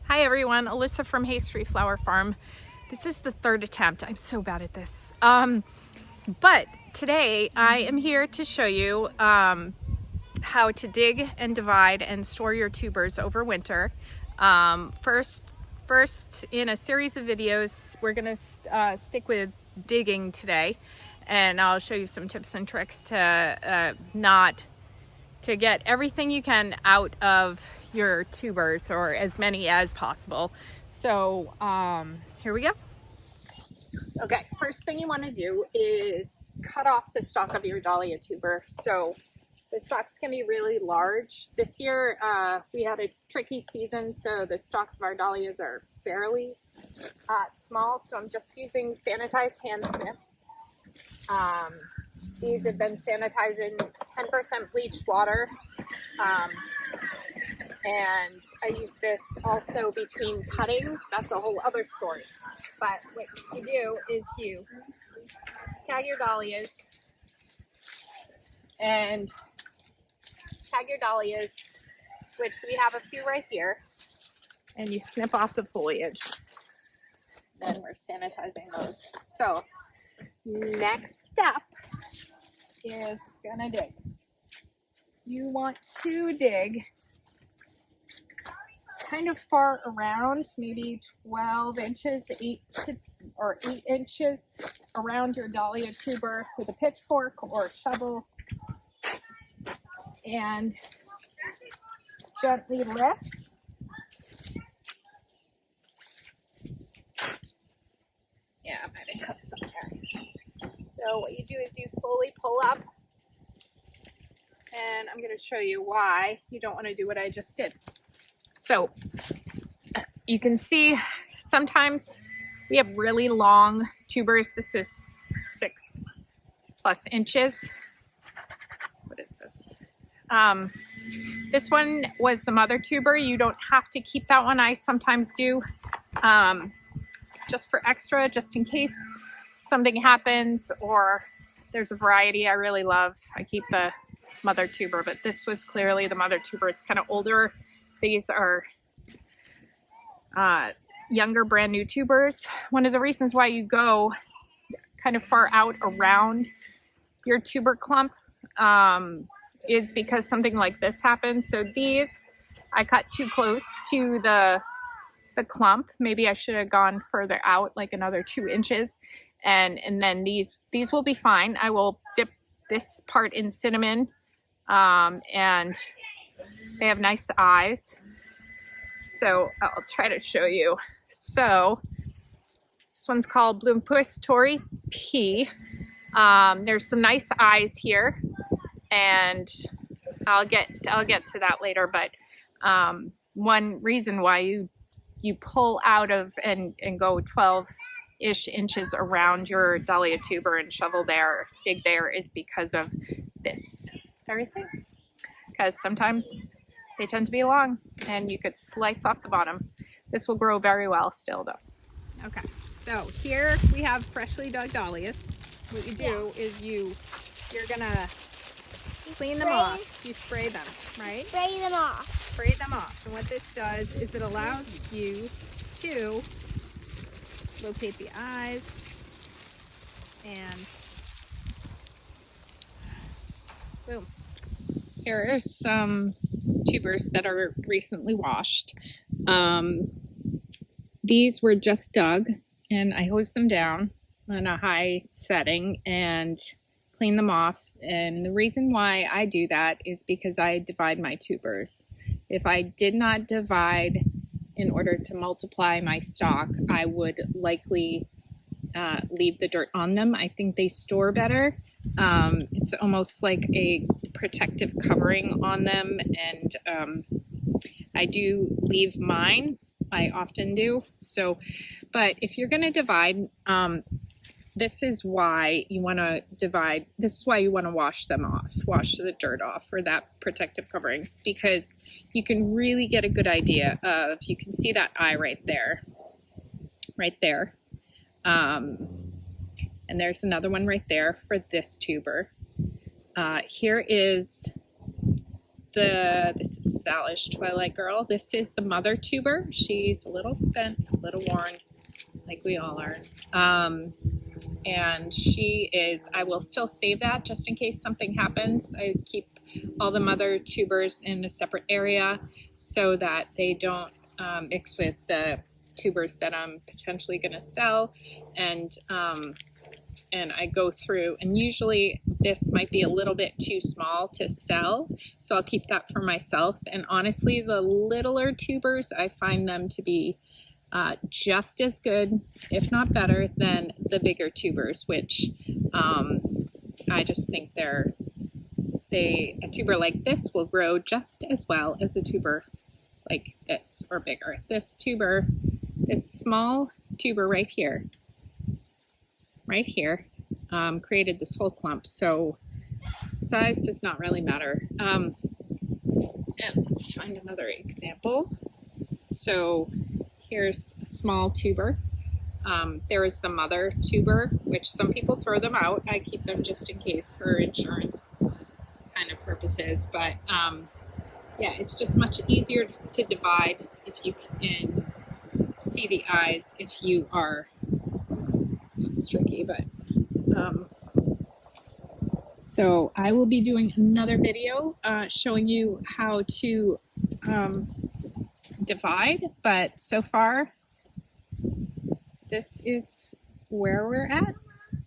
Hi everyone, Alyssa from Hayes Tree Flower Farm. This is the third attempt. I'm so bad at this. But today I am here to show you how to dig and divide and store your tubers over winter. First in a series of videos, we're gonna stick with digging today, and I'll show you some tips and tricks to get everything you can out of your tubers, or as many as possible. So here we go. Okay, first thing you want to do is cut off the stalk of your dahlia tuber. So the stalks can be really large. This year we had a tricky season, so the stalks of our dahlias are fairly small. So I'm just using sanitized hand snips. These have been sanitized in 10% bleached water. And I use this also between cuttings. That's a whole other story. But what you do is you tag your dahlias, which we have a few right here, and you snip off the foliage. Then we're sanitizing those. So next step is gonna dig. You want to dig kind of far around, maybe 12 inches, 8 inches around your dahlia tuber with a pitchfork or shovel, and gently lift. Yeah, I might have cut some there. So what you do is you slowly pull up, and I'm going to show you why you don't want to do what I just did. So you can see sometimes we have really long tubers. This is 6+ inches. What is this? This one was the mother tuber. You don't have to keep that one. I sometimes do, just for extra, just in case something happens, or there's a variety I really love. I keep the mother tuber, but this was clearly the mother tuber. It's kind of older. These are younger, brand new tubers. One of the reasons why you go kind of far out around your tuber clump is because something like this happens. So these, I cut too close to the clump. Maybe I should have gone further out, like another 2 inches. And then these will be fine. I will dip this part in cinnamon, and they have nice eyes. So I'll try to show you. So this one's called Bloompustory P. There's some nice eyes here, and I'll get to that later. But one reason why you pull out of and go 12-ish inches around your dahlia tuber and shovel there, dig there, is because of this everything. Because sometimes they tend to be long, and you could slice off the bottom. This will grow very well still, though. Okay, so here we have freshly dug dahlias. What you do is you're gonna clean them off. You spray them, right? Spray them off. Spray them off. And what this does is it allows you to locate the eyes and boom. Here are some tubers that are recently washed. These were just dug, and I hosed them down on a high setting and clean them off. And the reason why I do that is because I divide my tubers. If I did not divide in order to multiply my stock, I would likely leave the dirt on them. I think they store better. It's almost like a protective covering on them, and I do leave mine. I often do. So, but if you're going to divide, this is why you want to divide. This is why you want to wash them off, wash the dirt off, or that protective covering, because you can really get a good idea of, you can see that eye right there, and there's another one right there for this tuber. Here is this is Salish Twilight Girl. This is the mother tuber. She's a little spent, a little worn, like we all are. And she is, I will still save that just in case something happens. I keep all the mother tubers in a separate area so that they don't mix with the tubers that I'm potentially going to sell. And I go through, and usually this might be a little bit too small to sell, so I'll keep that for myself. And honestly, the littler tubers, I find them to be just as good, if not better, than the bigger tubers, which I just think a tuber like this will grow just as well as a tuber like this or bigger. This small tuber right here, created this whole clump. So size does not really matter. And let's find another example. So here's a small tuber. There is the mother tuber, which some people throw them out. I keep them just in case for insurance kind of purposes. But yeah, it's just much easier to divide if you can see the eyes if you are. This one's tricky, but so I will be doing another video showing you how to divide, but so far this is where we're at.